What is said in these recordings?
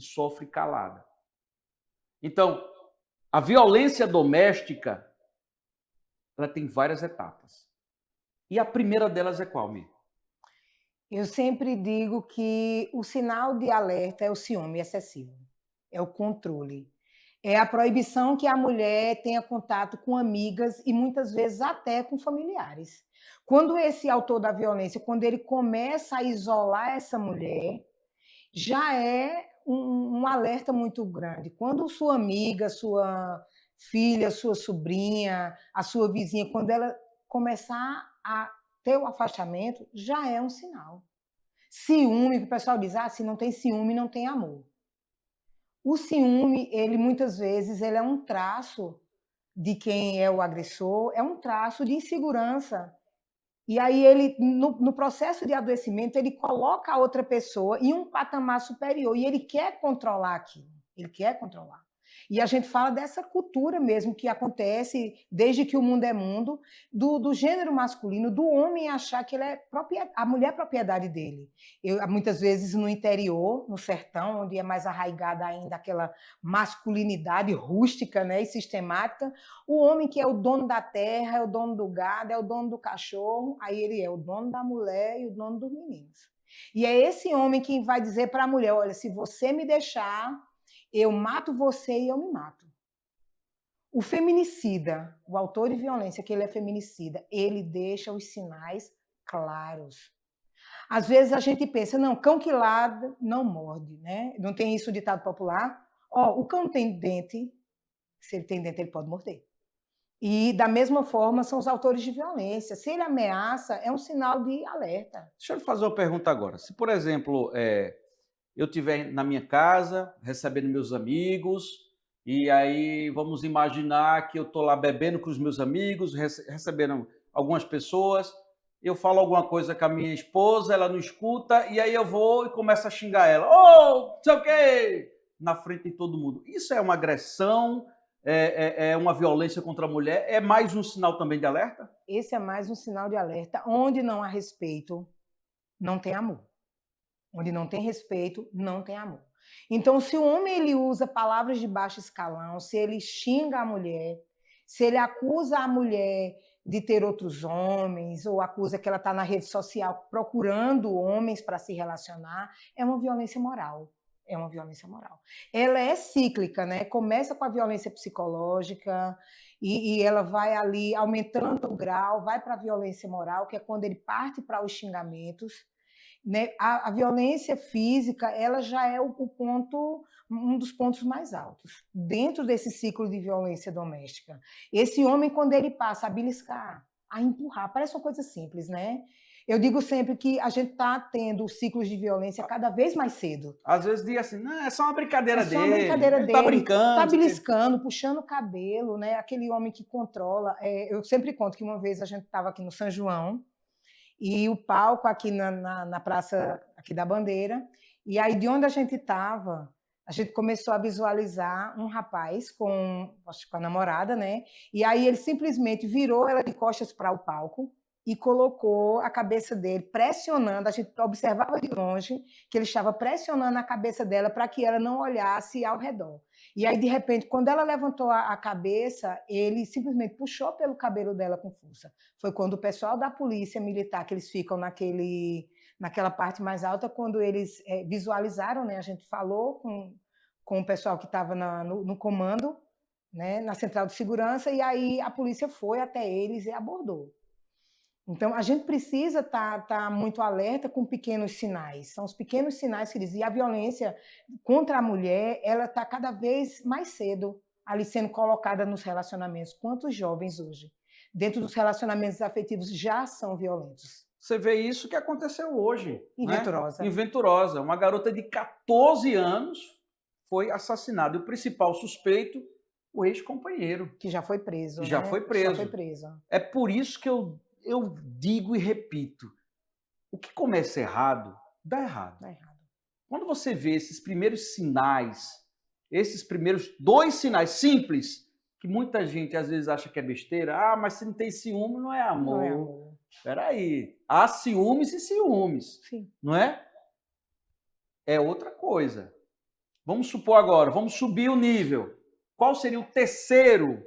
sofre calada. Então, a violência doméstica, ela tem várias etapas. E a primeira delas é qual, Mi? Eu sempre digo que o sinal de alerta é o ciúme excessivo, é o controle, é a proibição que a mulher tenha contato com amigas e muitas vezes até com familiares. Quando esse autor da violência, quando ele começa a isolar essa mulher, já é um alerta muito grande. Quando sua amiga, sua filha, sua sobrinha, a sua vizinha, quando ela começar a ter o afastamento, já é um sinal. Ciúme, que o pessoal diz, ah, se não tem ciúme, não tem amor. O ciúme, ele muitas vezes, ele é um traço de quem é o agressor, é um traço de insegurança. E aí ele, no processo de adoecimento, ele coloca a outra pessoa em um patamar superior e ele quer controlar aquilo, ele quer controlar. E a gente fala dessa cultura mesmo que acontece desde que o mundo é mundo, do gênero masculino, do homem achar que ele é a mulher é propriedade dele. Muitas vezes no interior, no sertão, onde é mais arraigada ainda aquela masculinidade rústica, né, e sistemática, o homem que é o dono da terra, é o dono do gado, é o dono do cachorro, aí ele é o dono da mulher e o dono dos meninos. E é esse homem que vai dizer para a mulher, olha, se você me deixar, eu mato você e eu me mato. O feminicida, o autor de violência, que ele é feminicida, ele deixa os sinais claros. Às vezes a gente pensa, não, cão que ladra não morde, né? Não tem isso ditado popular? Ó, o cão tem dente, se ele tem dente, ele pode morder. E, da mesma forma, são os autores de violência. Se ele ameaça, é um sinal de alerta. Deixa eu lhe fazer uma pergunta agora. Se, por exemplo, eu estiver na minha casa, recebendo meus amigos, e aí vamos imaginar que eu estou lá bebendo com os meus amigos, recebendo algumas pessoas, eu falo alguma coisa com a minha esposa, ela não escuta, e aí eu vou e começo a xingar ela. Ô, não sei o quê! Na frente de todo mundo. Isso é uma agressão, é uma violência contra a mulher, é mais um sinal também de alerta? Esse é mais um sinal de alerta. Onde não há respeito, não tem amor. Onde não tem respeito, não tem amor. Então, se o homem ele usa palavras de baixo escalão, se ele xinga a mulher, se ele acusa a mulher de ter outros homens, ou acusa que ela está na rede social procurando homens para se relacionar, é uma violência moral. É uma violência moral. Ela é cíclica, né? Começa com a violência psicológica e ela vai ali aumentando o grau, vai para a violência moral, que é quando ele parte para os xingamentos, né? A violência física, ela já é o ponto, um dos pontos mais altos dentro desse ciclo de violência doméstica. Esse homem, quando ele passa a beliscar, a empurrar, parece uma coisa simples, né? Eu digo sempre que a gente está tendo ciclos de violência cada vez mais cedo. Às vezes diz assim, não, é só uma É brincadeira só uma dele, brincadeira ele está dele, tá brincando, não sei o quê. beliscando, puxando o cabelo, né? Aquele homem que controla. Eu sempre conto que uma vez a gente estava aqui no São João, e o palco aqui na praça aqui da Bandeira, e aí de onde a gente estava, a gente começou a visualizar um rapaz acho que com a namorada, né? E aí ele simplesmente virou ela de costas para o palco e colocou a cabeça dele pressionando, a gente observava de longe que ele estava pressionando a cabeça dela para que ela não olhasse ao redor. E aí, de repente, quando ela levantou a cabeça, ele simplesmente puxou pelo cabelo dela com força. Foi quando o pessoal da polícia militar, que eles ficam naquela parte mais alta, quando eles visualizaram, né, a gente falou com o pessoal que estava no comando, né, na central de segurança, e aí a polícia foi até eles e abordou. Então, a gente precisa estar muito alerta com pequenos sinais. São os pequenos sinais que dizem. E a violência contra a mulher, ela está cada vez mais cedo ali sendo colocada nos relacionamentos. Quantos jovens hoje, dentro dos relacionamentos afetivos, já são violentos? Você vê isso que aconteceu hoje, né? Inventurosa, Em Venturosa. Uma garota de 14 anos foi assassinada. E o principal suspeito, o ex-companheiro, que já foi preso, que já né? foi Já foi preso. preso. É por isso que eu digo e repito: o que começa errado, dá errado. Tá errado. Quando você vê esses primeiros sinais, esses primeiros dois sinais simples, que muita gente às vezes acha que é besteira, ah, mas se não tem ciúme, não é Não é amor. amor. Espera aí, há ciúmes e ciúmes, Sim. não é? É outra coisa. Vamos supor agora, vamos subir o nível. Qual seria o terceiro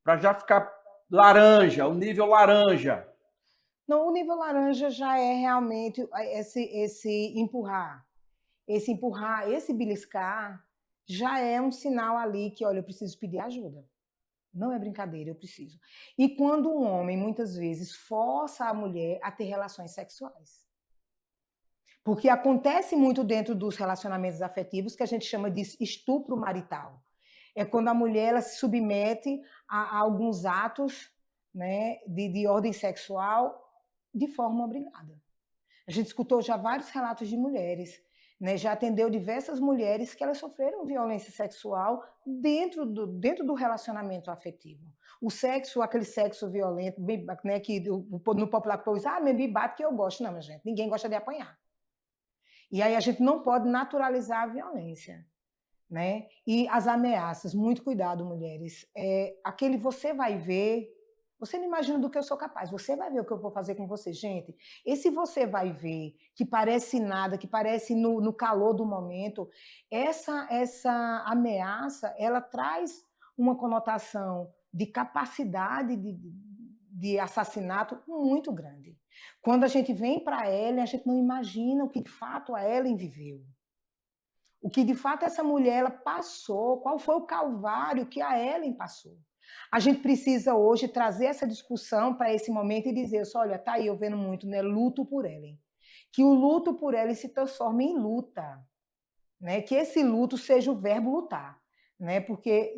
para já ficar laranja, o nível laranja? Não, o nível laranja já é realmente esse empurrar, esse beliscar, já é um sinal ali que, olha, eu preciso pedir ajuda. Não é brincadeira, eu preciso. E quando um homem, muitas vezes, força a mulher a ter relações sexuais. Porque acontece muito dentro dos relacionamentos afetivos que a gente chama de estupro marital. É quando a mulher ela se submete a alguns atos, né, de ordem sexual de forma obrigada. A gente escutou já vários relatos de mulheres, né, já atendeu diversas mulheres que elas sofreram violência sexual dentro do relacionamento afetivo. O sexo, aquele sexo violento, né, que no popular povo diz, me bate que eu gosto. Não, minha gente, ninguém gosta de apanhar. E aí a gente não pode naturalizar a violência. Né? E as ameaças, muito cuidado, mulheres. Aquele você vai ver, você não imagina do que eu sou capaz, você vai ver o que eu vou fazer com você. Gente, esse você vai ver, que parece nada, que parece no calor do momento, essa ameaça, ela traz uma conotação de capacidade de assassinato muito grande. Quando a gente vem para ela, a gente não imagina o que de fato a Ellen viveu. O que de fato essa mulher ela passou, qual foi o calvário que a Ellen passou. A gente precisa hoje trazer essa discussão para esse momento e dizer, olha, tá aí eu vendo muito, né, luto por Ellen. Que o luto por Ellen se transforme em luta, né? Que esse luto seja o verbo lutar, né? Porque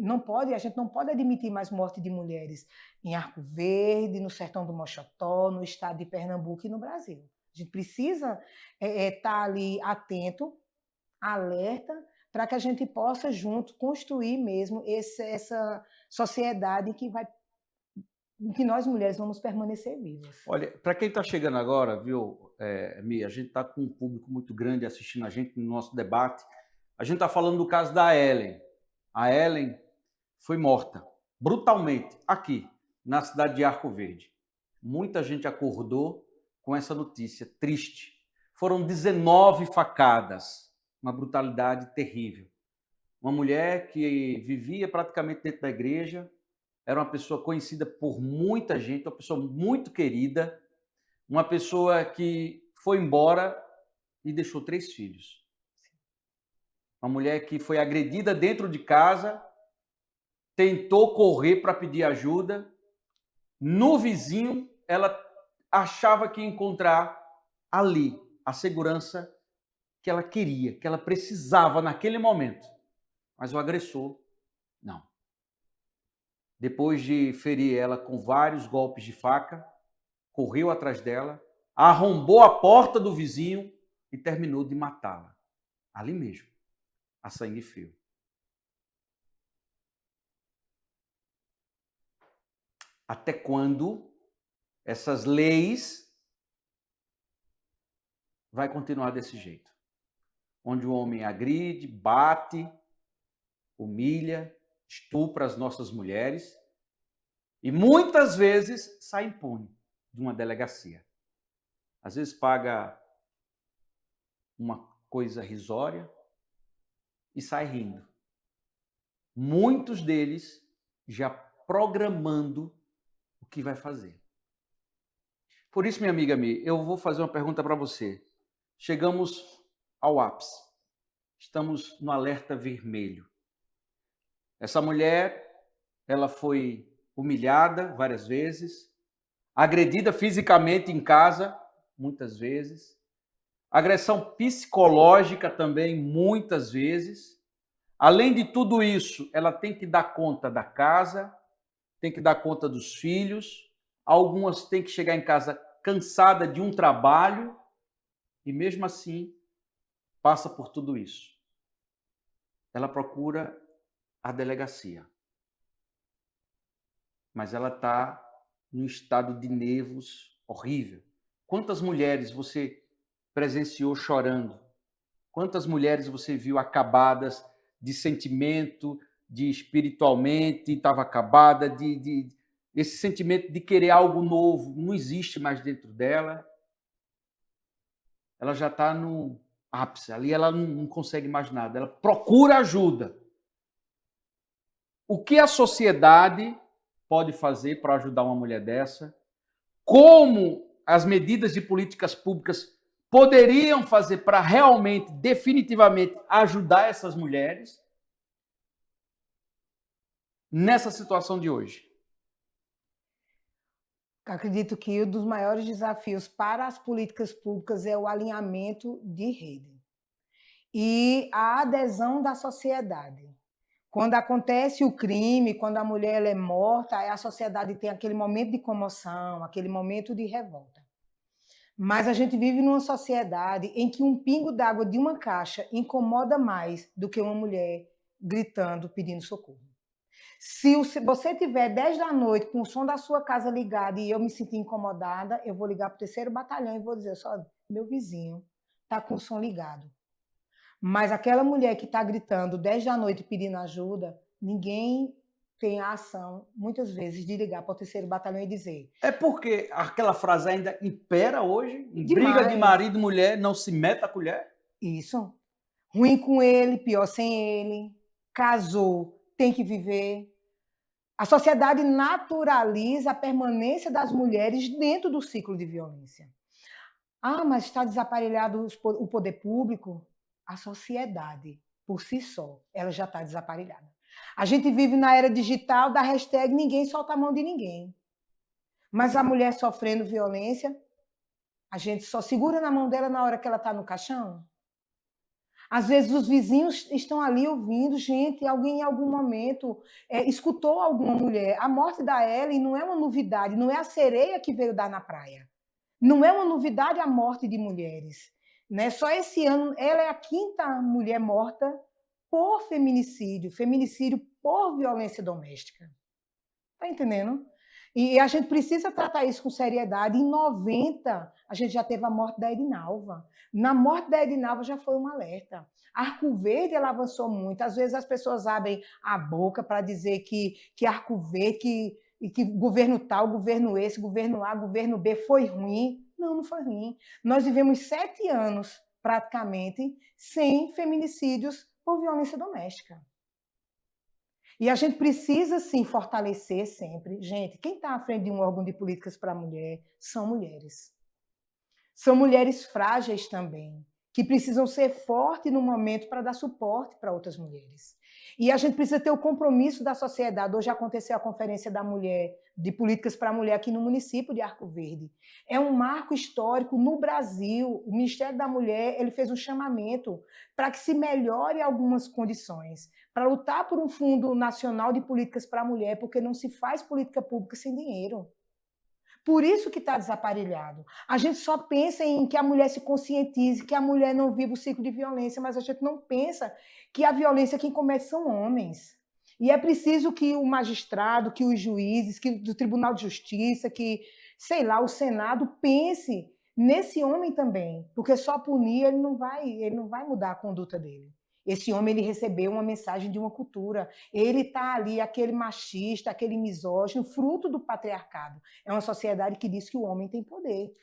a gente não pode admitir mais morte de mulheres em Arco Verde, no sertão do Mochotó, no estado de Pernambuco e no Brasil. A gente precisa estar ali atento, alerta, para que a gente possa junto construir mesmo essa sociedade que nós mulheres vamos permanecer vivas. Olha, para quem está chegando agora, viu, Mia, a gente está com um público muito grande assistindo a gente no nosso debate. A gente está falando do caso da Ellen. A Ellen foi morta brutalmente aqui, na cidade de Arco Verde. Muita gente acordou com essa notícia triste. Foram 19 facadas, uma brutalidade terrível. Uma mulher que vivia praticamente dentro da igreja, era uma pessoa conhecida por muita gente, uma pessoa muito querida, uma pessoa que foi embora e deixou 3 filhos. Uma mulher que foi agredida dentro de casa, tentou correr para pedir ajuda. No vizinho, ela achava que ia encontrar ali a segurança que ela queria, que ela precisava naquele momento. Mas o agressor, não. Depois de ferir ela com vários golpes de faca, correu atrás dela, arrombou a porta do vizinho e terminou de matá-la. Ali mesmo, a sangue frio. Até quando essas leis vai continuar desse jeito? Onde o homem agride, bate, humilha, estupra as nossas mulheres e muitas vezes sai impune de uma delegacia. Às vezes paga uma coisa risória e sai rindo. Muitos deles já programando o que vai fazer. Por isso, minha amiga Mi, eu vou fazer uma pergunta para você. Chegamos ao ápice. Estamos no alerta vermelho. Essa mulher, ela foi humilhada várias vezes, agredida fisicamente em casa, muitas vezes, agressão psicológica também, muitas vezes. Além de tudo isso, ela tem que dar conta da casa, tem que dar conta dos filhos, algumas têm que chegar em casa cansada de um trabalho e mesmo assim passa por tudo isso. Ela procura a delegacia, mas ela está num estado de nervos horrível. Quantas mulheres você presenciou chorando? Quantas mulheres você viu acabadas de sentimento, de espiritualmente, estava acabada, esse sentimento de querer algo novo, não existe mais dentro dela. Ela já está ápice. Ali ela não consegue mais nada. Ela procura ajuda. O que a sociedade pode fazer para ajudar uma mulher dessa? Como as medidas de políticas públicas poderiam fazer para realmente, definitivamente, ajudar essas mulheres nessa situação de hoje? Acredito que um dos maiores desafios para as políticas públicas é o alinhamento de rede e a adesão da sociedade. Quando acontece o crime, quando a mulher ela é morta, a sociedade tem aquele momento de comoção, aquele momento de revolta. Mas a gente vive numa sociedade em que um pingo d'água de uma caixa incomoda mais do que uma mulher gritando, pedindo socorro. Se você tiver 10 da noite com o som da sua casa ligado e eu me sentir incomodada, eu vou ligar para o terceiro batalhão e vou dizer, só meu vizinho está com o som ligado. Mas aquela mulher que está gritando 10 da noite pedindo ajuda, ninguém tem a ação, muitas vezes, de ligar para o terceiro batalhão e dizer. É porque aquela frase ainda impera hoje, em briga de Demais. marido e mulher, não se meta a colher? Isso. Ruim com ele, pior sem ele. Casou, tem que viver. A sociedade naturaliza a permanência das mulheres dentro do ciclo de violência. Ah, mas está desaparelhado o poder público? A sociedade, por si só, ela já está desaparelhada. A gente vive na era digital da hashtag ninguém solta a mão de ninguém. Mas a mulher sofrendo violência, a gente só segura na mão dela na hora que ela está no caixão? Às vezes os vizinhos estão ali ouvindo, gente, alguém em algum momento escutou alguma mulher. A morte da Ellen não é uma novidade, não é a sereia que veio dar na praia. Não é uma novidade a morte de mulheres. Né? Só esse ano, ela é a quinta mulher morta por feminicídio, feminicídio por violência doméstica. Está entendendo? E a gente precisa tratar isso com seriedade. Em 90, a gente já teve a morte da Edinalva. Na morte da Edinalva já foi um alerta. Arco Verde ela avançou muito. Às vezes as pessoas abrem a boca para dizer que Arco Verde, que governo tal, governo esse, governo A, governo B foi ruim. Não, não foi ruim. Nós vivemos 7 anos, praticamente, sem feminicídios por violência doméstica. E a gente precisa, sim, fortalecer sempre. Gente, quem está à frente de um órgão de políticas para a mulher são mulheres. São mulheres frágeis também, que precisam ser fortes no momento para dar suporte para outras mulheres. E a gente precisa ter o compromisso da sociedade. Hoje aconteceu a Conferência da Mulher, de Políticas para a Mulher, aqui no município de Arco Verde. É um marco histórico no Brasil. O Ministério da Mulher ele fez um chamamento para que se melhore algumas condições, para lutar por um Fundo Nacional de Políticas para a Mulher, porque não se faz política pública sem dinheiro. Por isso que está desaparelhado. A gente só pensa em que a mulher se conscientize, que a mulher não vive o ciclo de violência, mas a gente não pensa que a violência quem comete são homens. E é preciso que o magistrado, que os juízes, que do Tribunal de Justiça, que, sei lá, o Senado pense nesse homem também, porque só punir ele não vai mudar a conduta dele. Esse homem ele recebeu uma mensagem de uma cultura. Ele está ali, aquele machista, aquele misógino, fruto do patriarcado. É uma sociedade que diz que o homem tem poder.